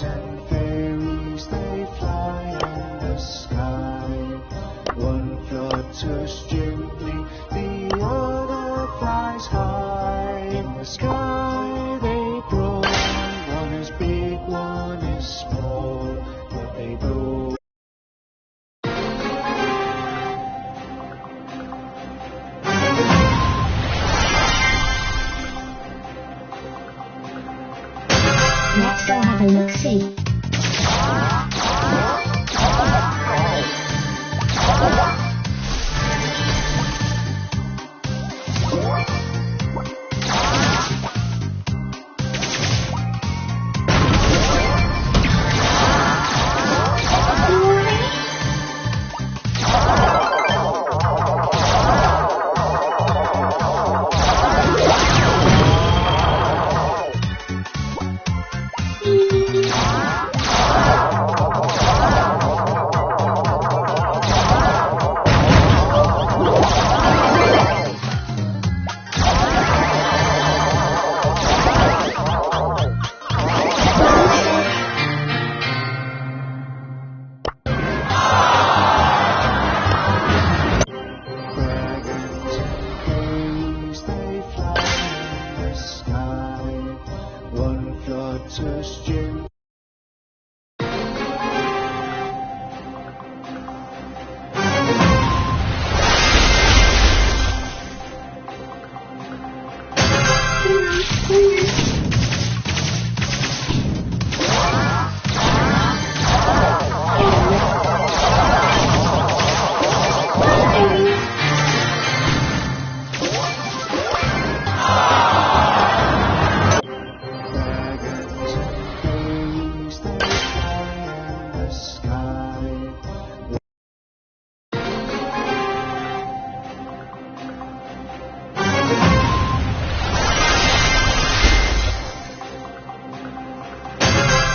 and fairies, they fly in the sky. One flutters gently, the other flies high. In the sky they grow, one is big, one is small, but they both Let's go have a look-see.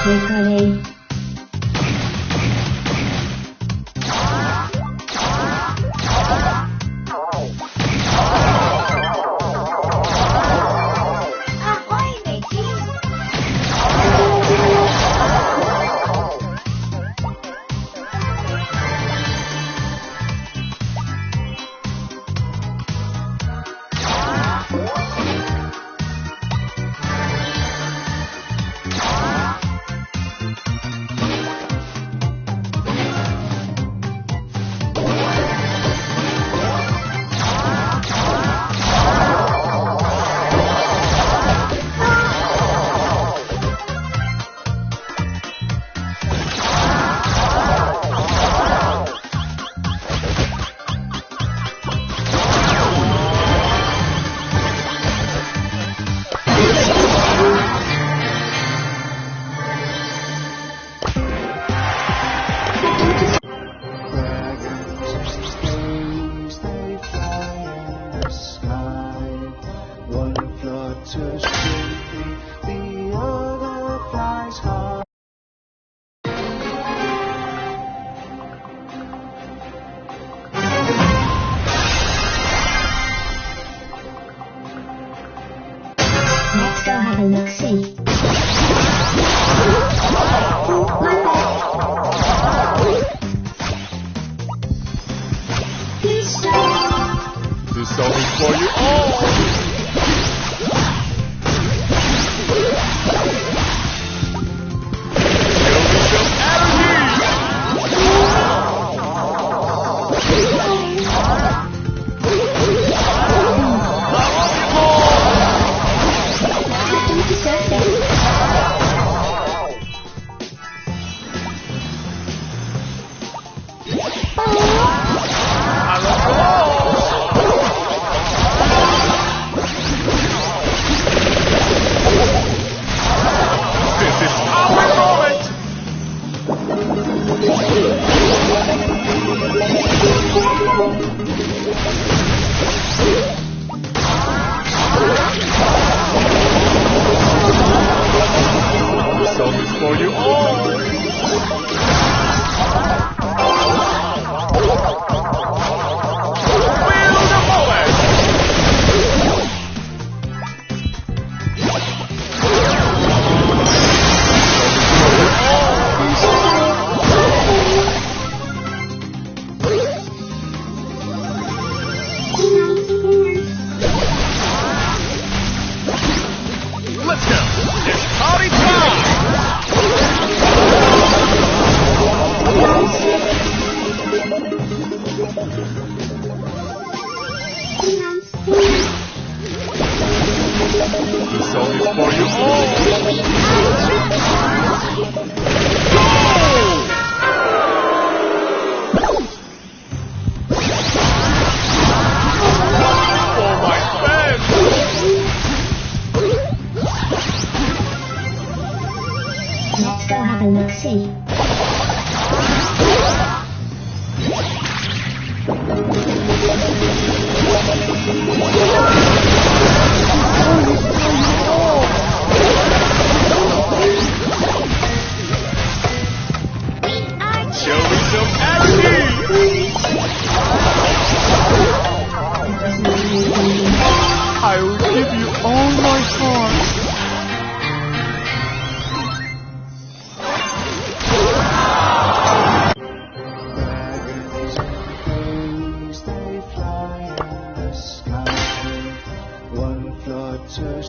Quickly. Let's go have a look-see. This song is for you all! It's party time! This song is for you all! For my fans! Let's go have a look-see. Show me some action! I will give you all my heart. Dragons and kings, they fly in the sky. One flutters.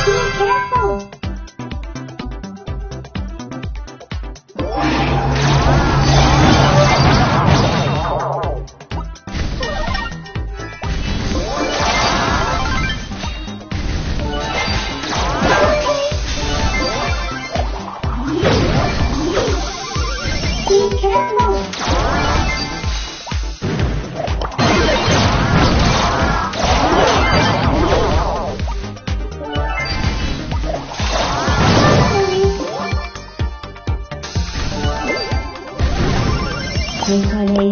Be careful! Be careful! Twinkly.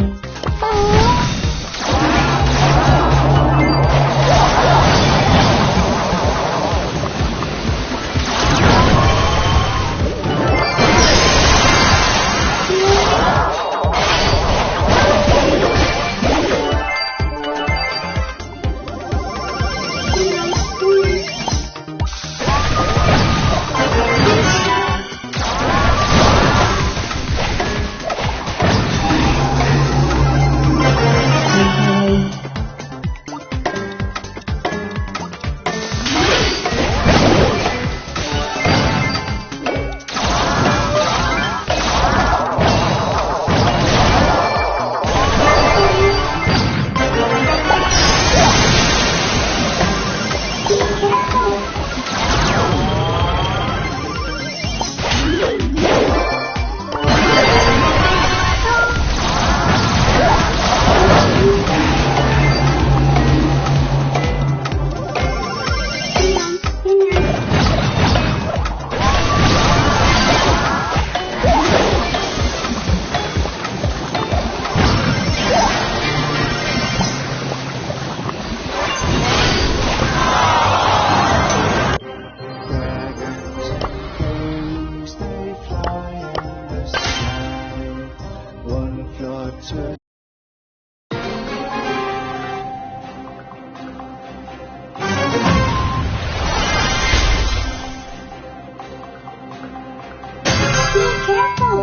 Dragons and kings, they fly in the sky. One flutters. Be careful!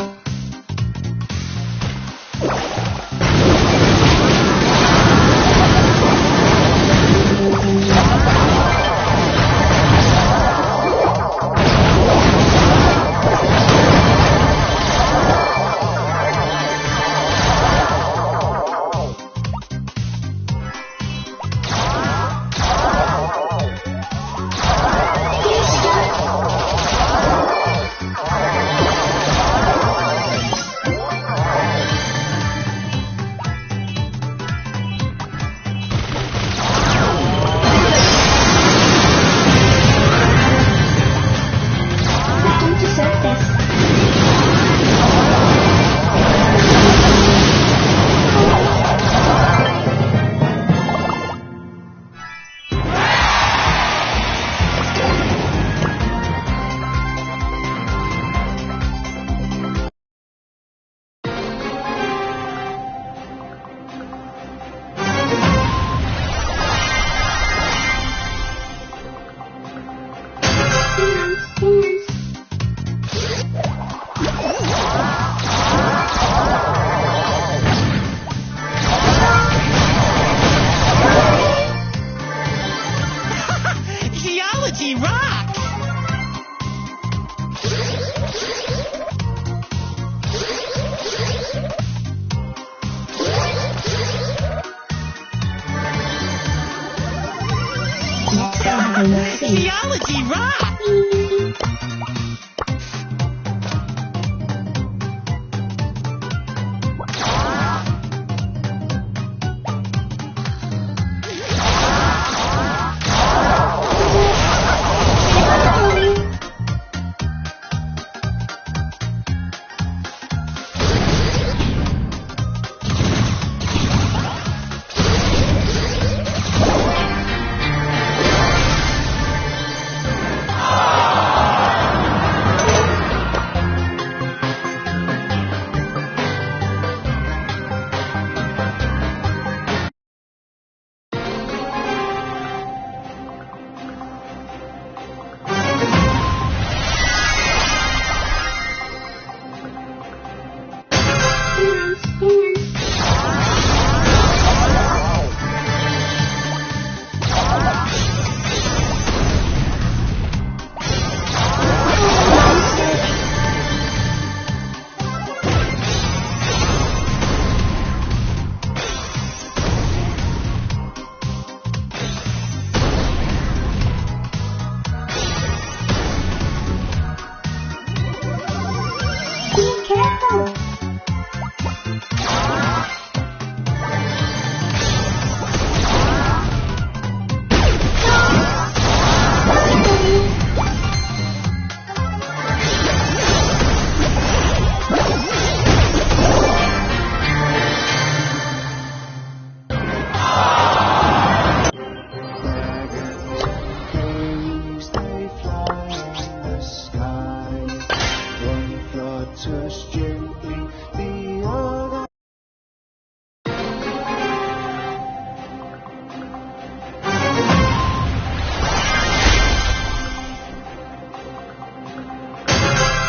係律師。 Geology rock!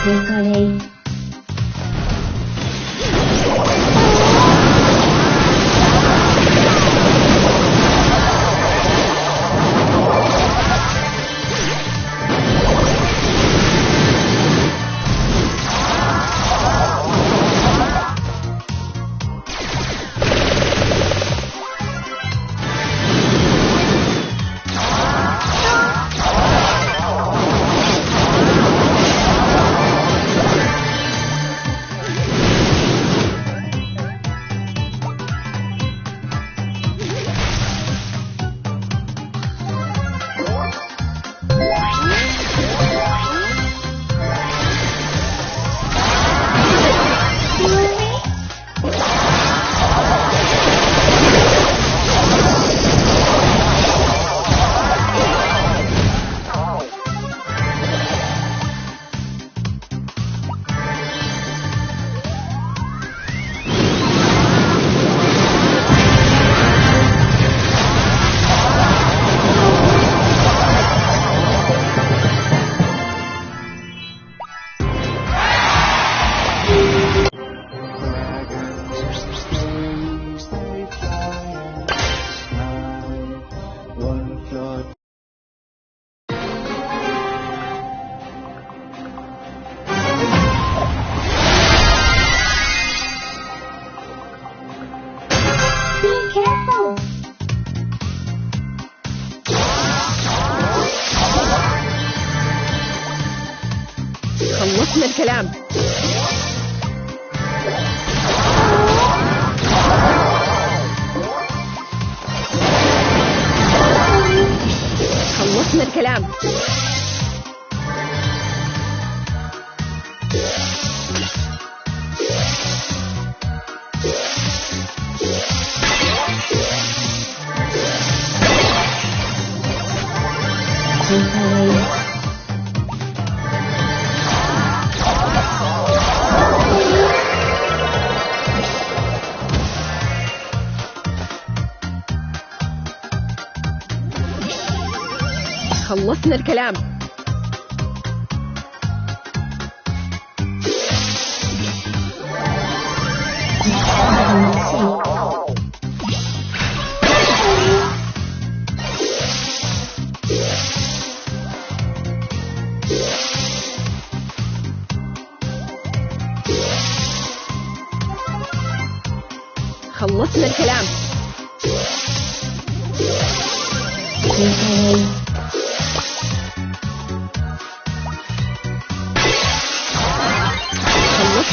Decorate. خلصنا الكلام. خلصنا الكلام. Decorate. خلصنا الكلام. خلصنا الكلام. Decorate.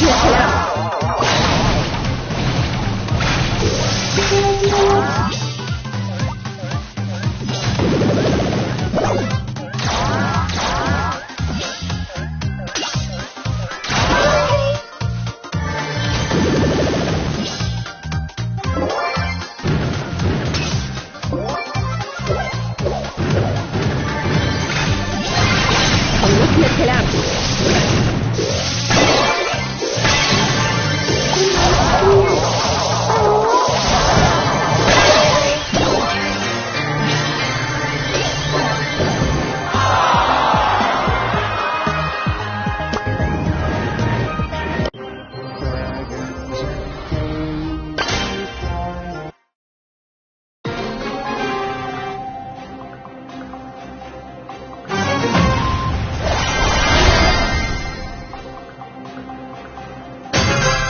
خلصنا كلام. خلصنا كلام.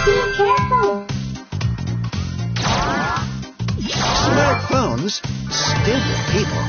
Be careful. Smartphones, stupid people.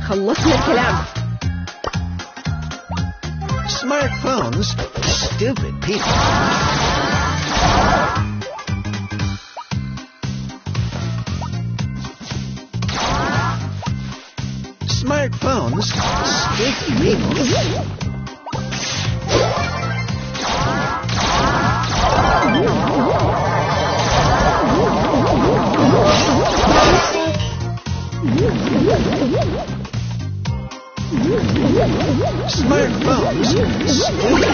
خلصنا الكلام. Smartphones, stupid people. Smartphones, stupid people. Smartphones, stupid people.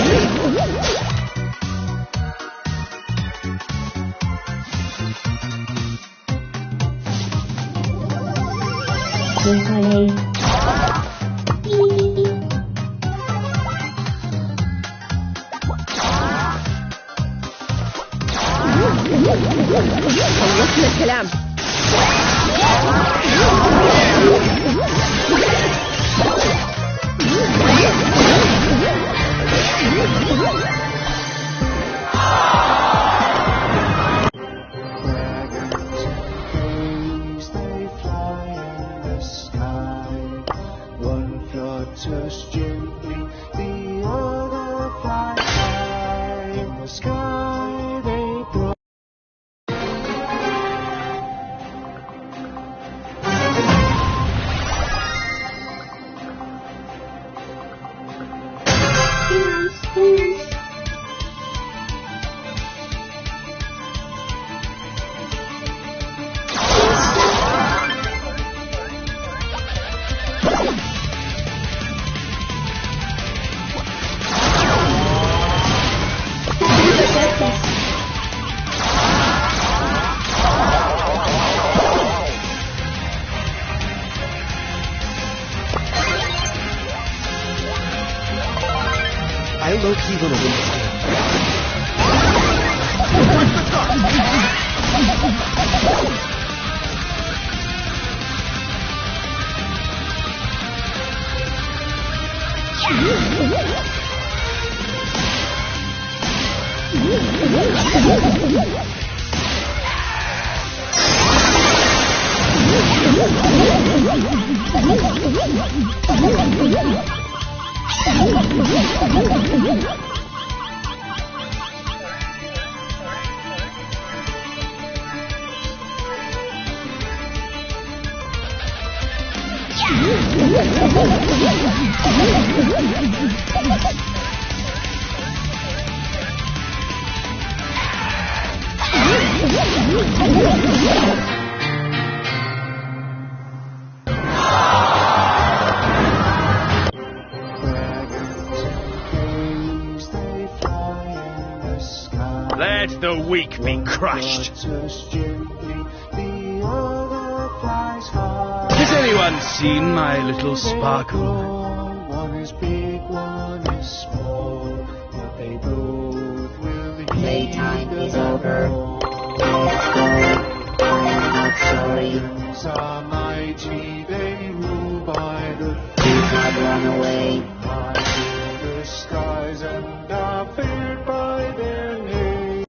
خلصنا الكلام. Dragons and kings, they fly in the sky. One flutters gently, the other flies high. In the sky they grow. I low-key wanna win this game. Let the weak be crushed. Flutters gently, the other flies anyone seen my little sparkle? One is big, one is small, but they both will heed Playtime is over. Let's go. I am not sorry. Dragons are mighty, they rule by the Do not run away. fire in the skies and are feared by their name.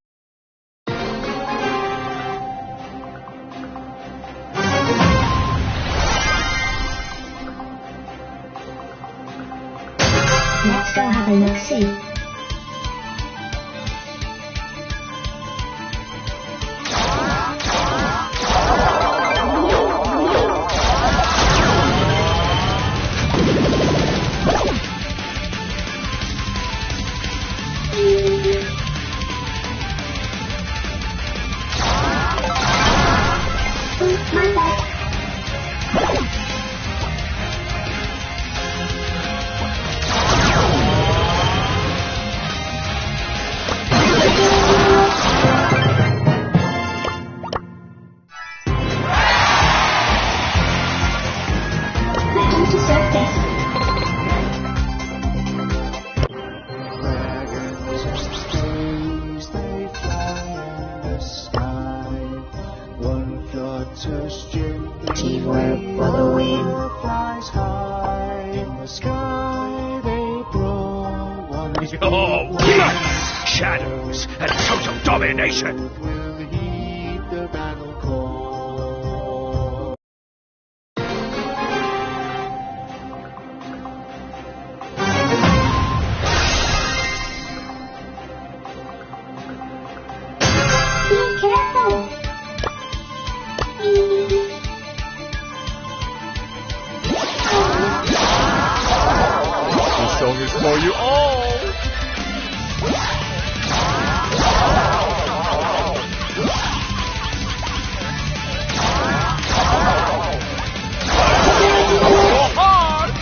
Let's go have a look-see. Dragons of space, they fly in the sky. One flutters gently, Teamwork for the win. other flies high in the sky. They grow. One is Oh, big, one is nuts! Shadows and total domination! both will heed the battle call. Be careful. This song is for you all. Go hard.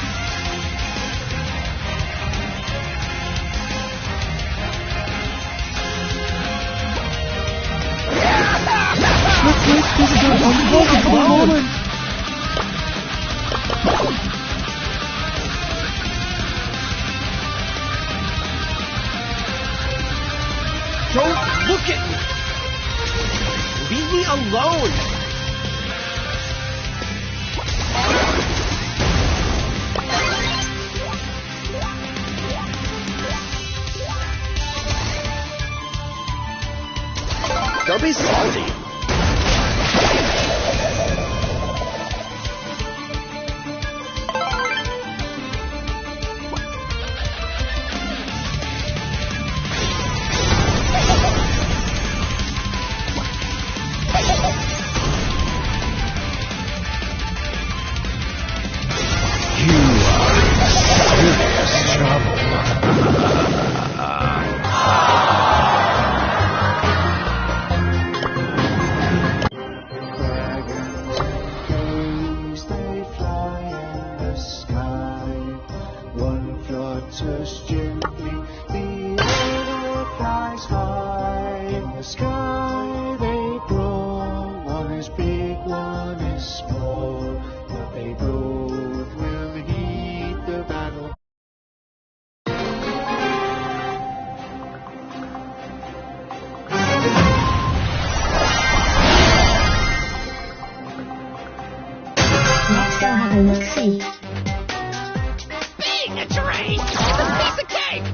Don't look at me! Leave me alone! Don't be salty. You are in serious trouble. Dragons of gaze, they fly in the sky. One flutters gently, the other flies high in the sky. They grow. One is big, one is small, but they both will heed the battle. Let's go have a look-see. Being a train is a piece of cake.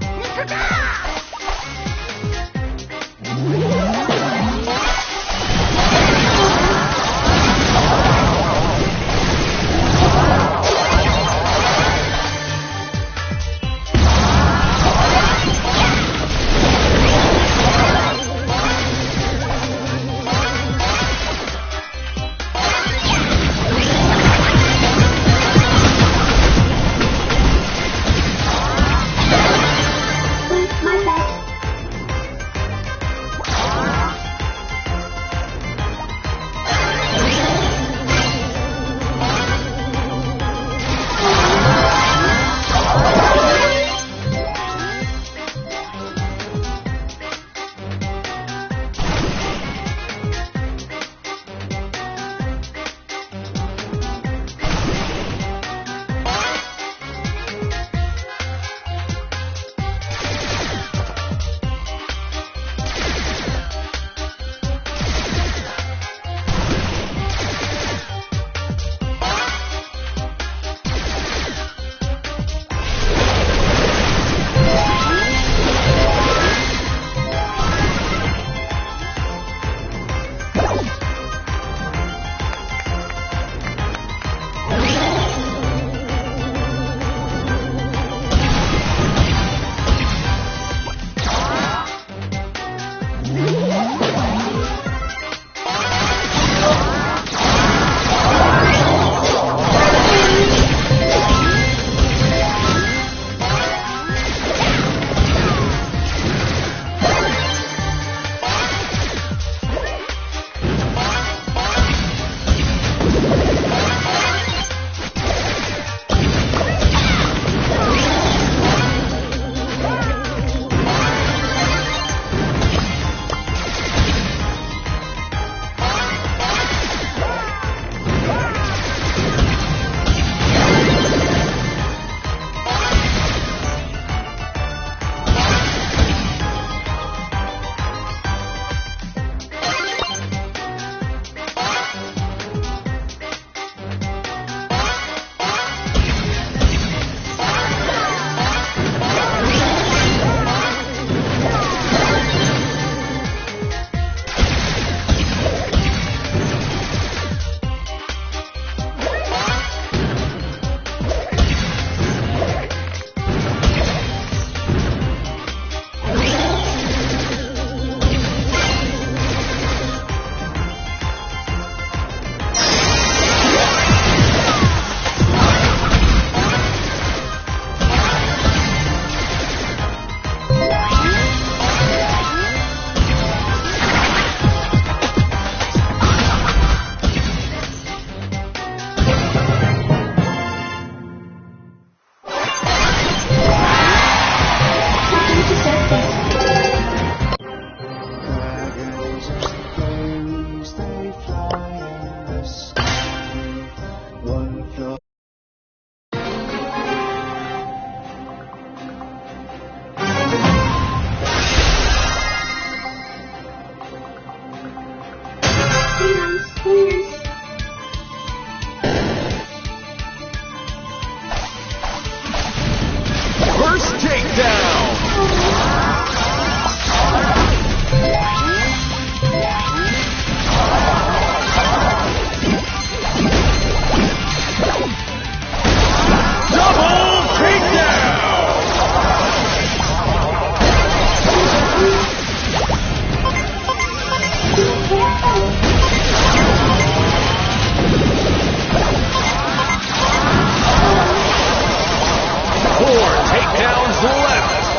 pounds left.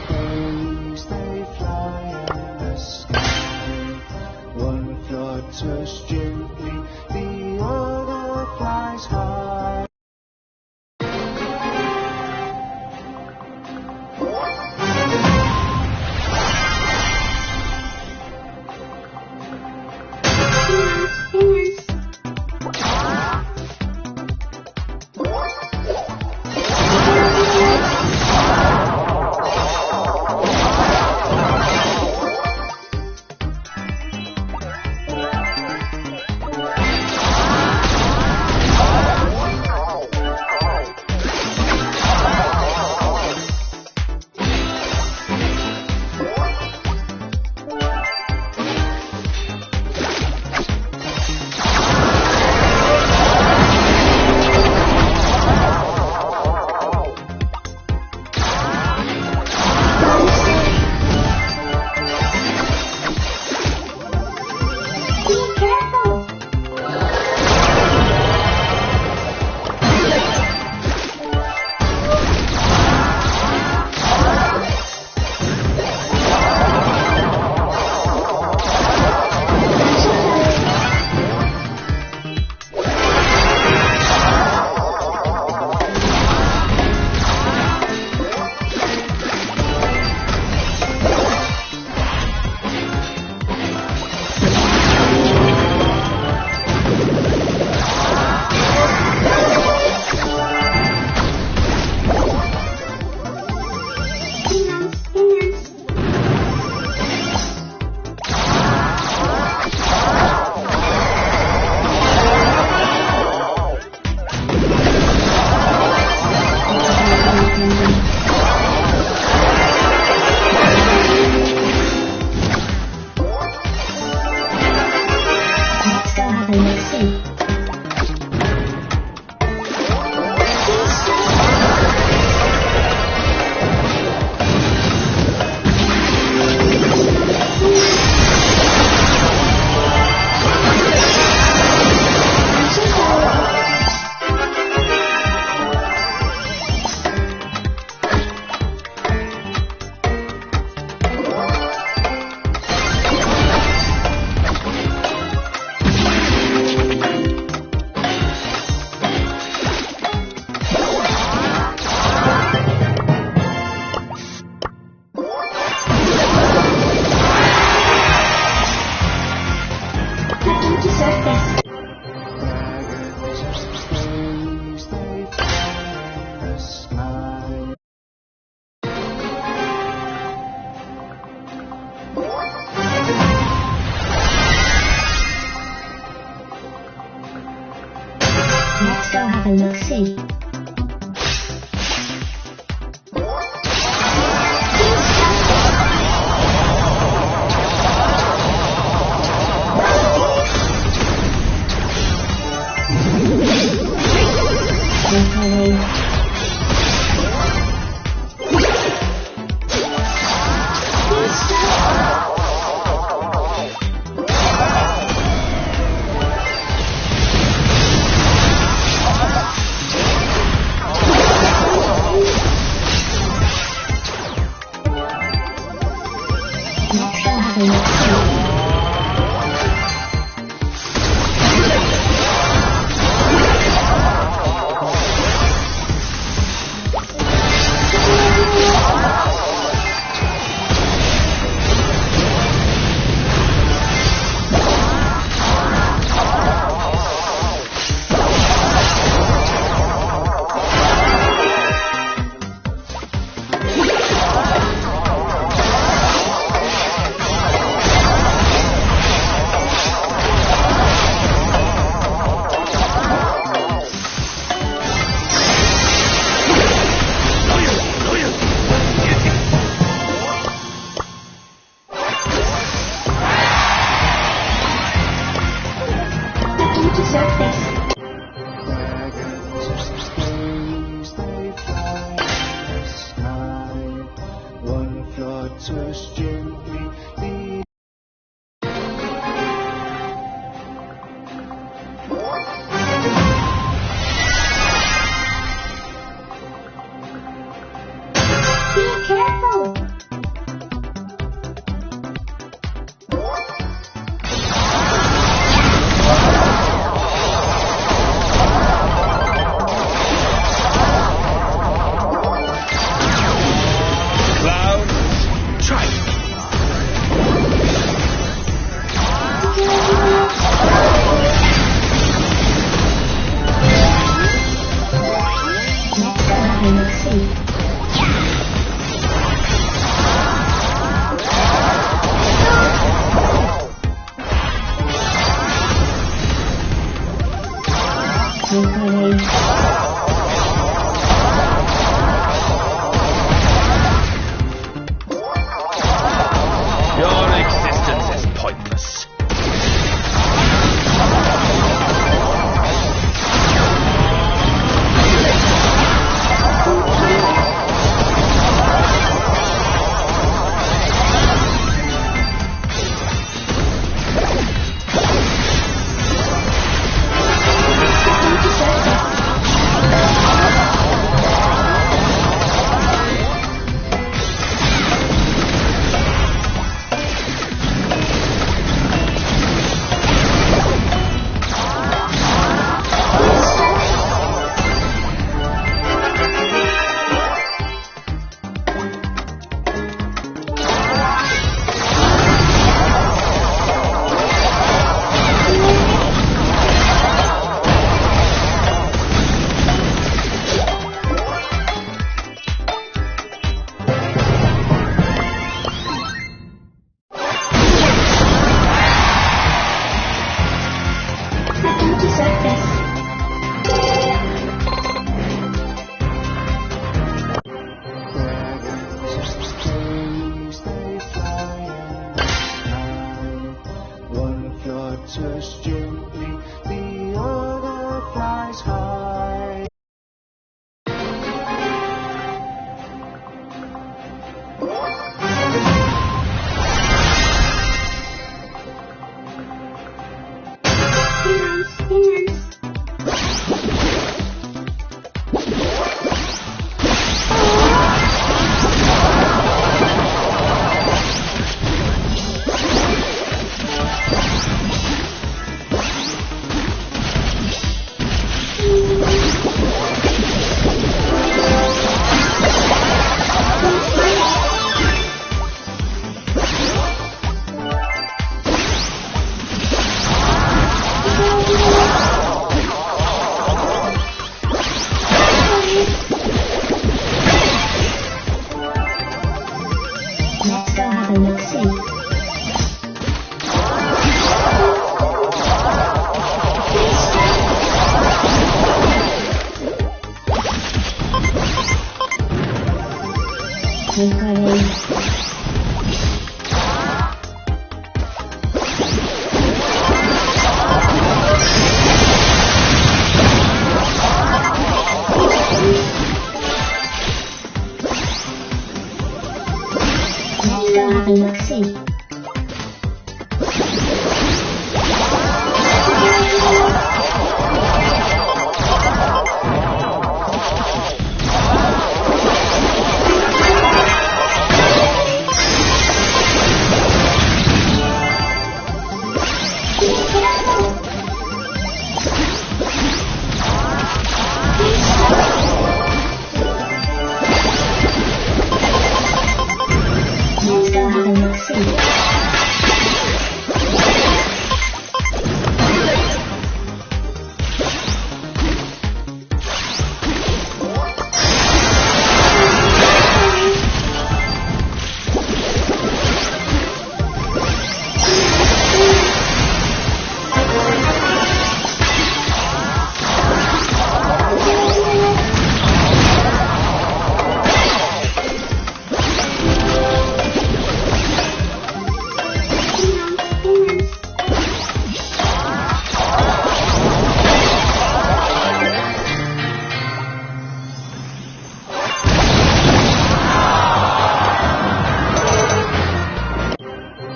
Dragons, they fly in the sky. One flutters gently, the other flies high. flutters gently, the other flies high. Let's go have a look-see. Tinkering. Let's go have a look-see. Let's go have a look-see.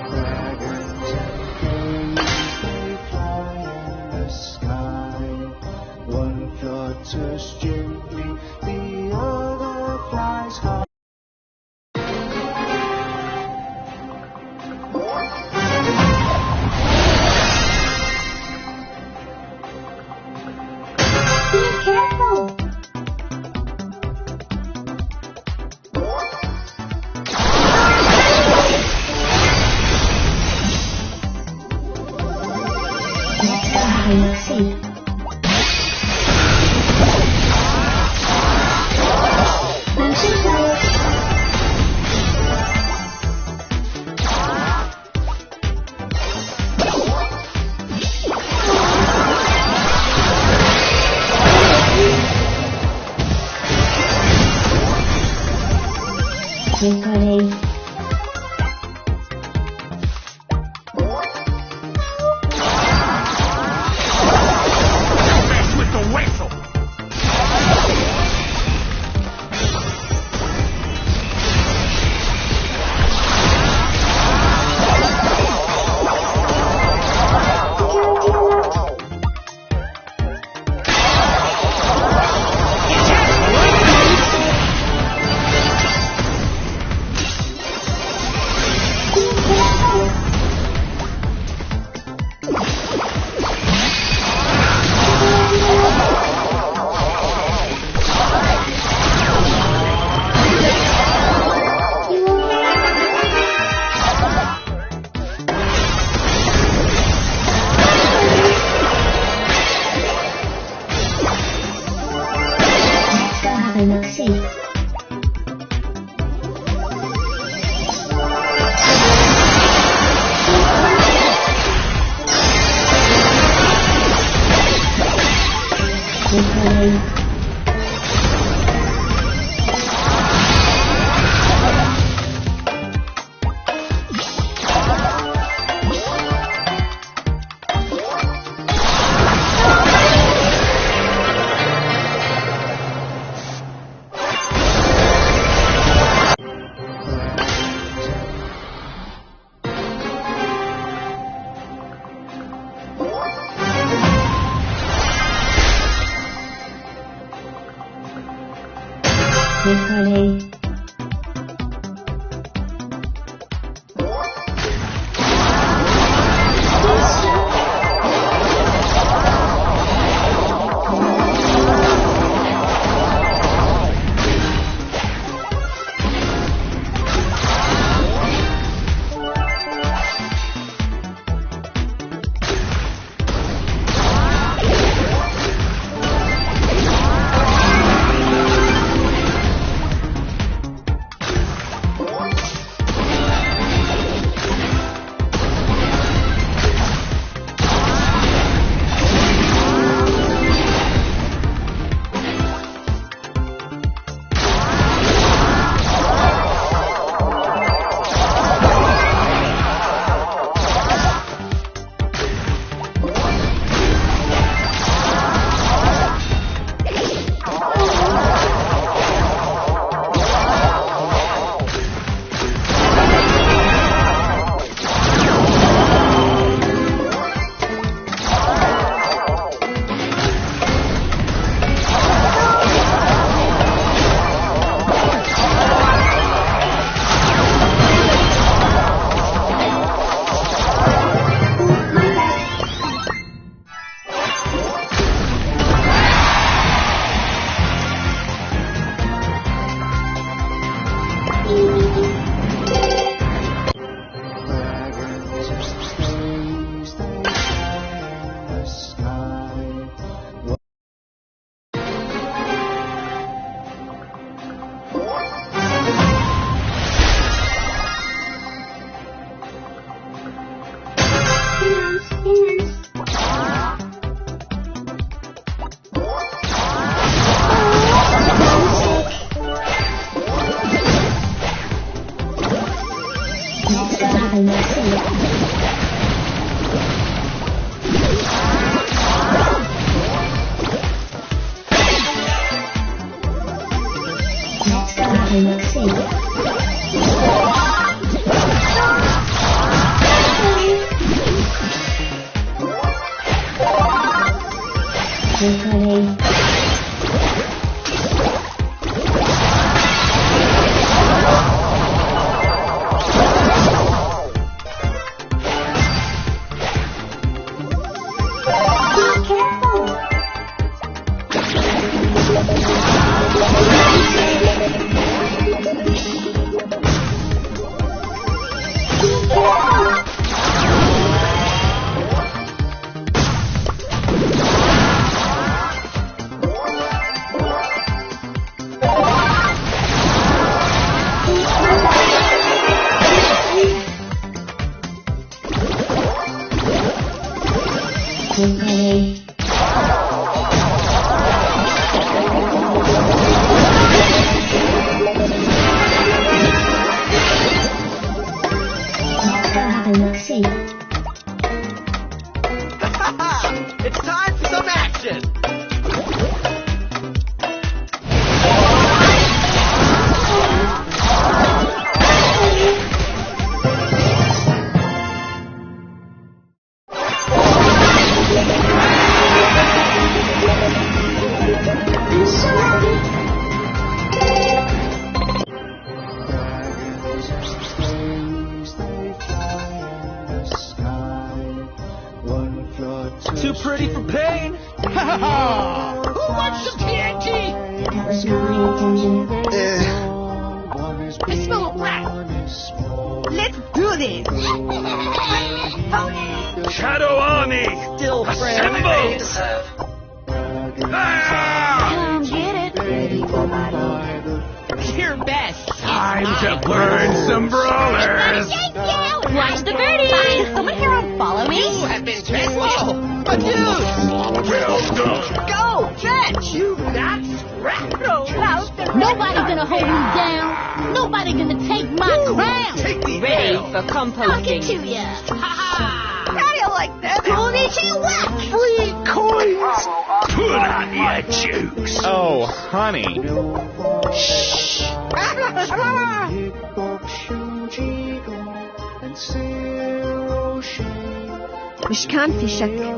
Dragons and gays, they fly in the sky. One flutters gently, the other flies high. Be careful. Let's go have a look-see. Motion blade. Tinkering. Mess with the whistle! Let's go have a look-see. Charlie. It's time for some action! Too pretty for pain? Who wants some TNT? That was not my intention. I smell a rat! Let's do this! Shadow Army! Still Assemble! Come get it. Your best! Time to burn some brawlers! Watch the birdies! Someone here will follow me? You have been fed. Whoa! A dude! Well done! Go! Fetch! You not scrap! Nobody gonna hold me down. Nobody gonna take my crown. Take the Ready L. for composting. To ya. How do you like that? Free coins! Put on your jukes! Oh, honey. مش كان في شك.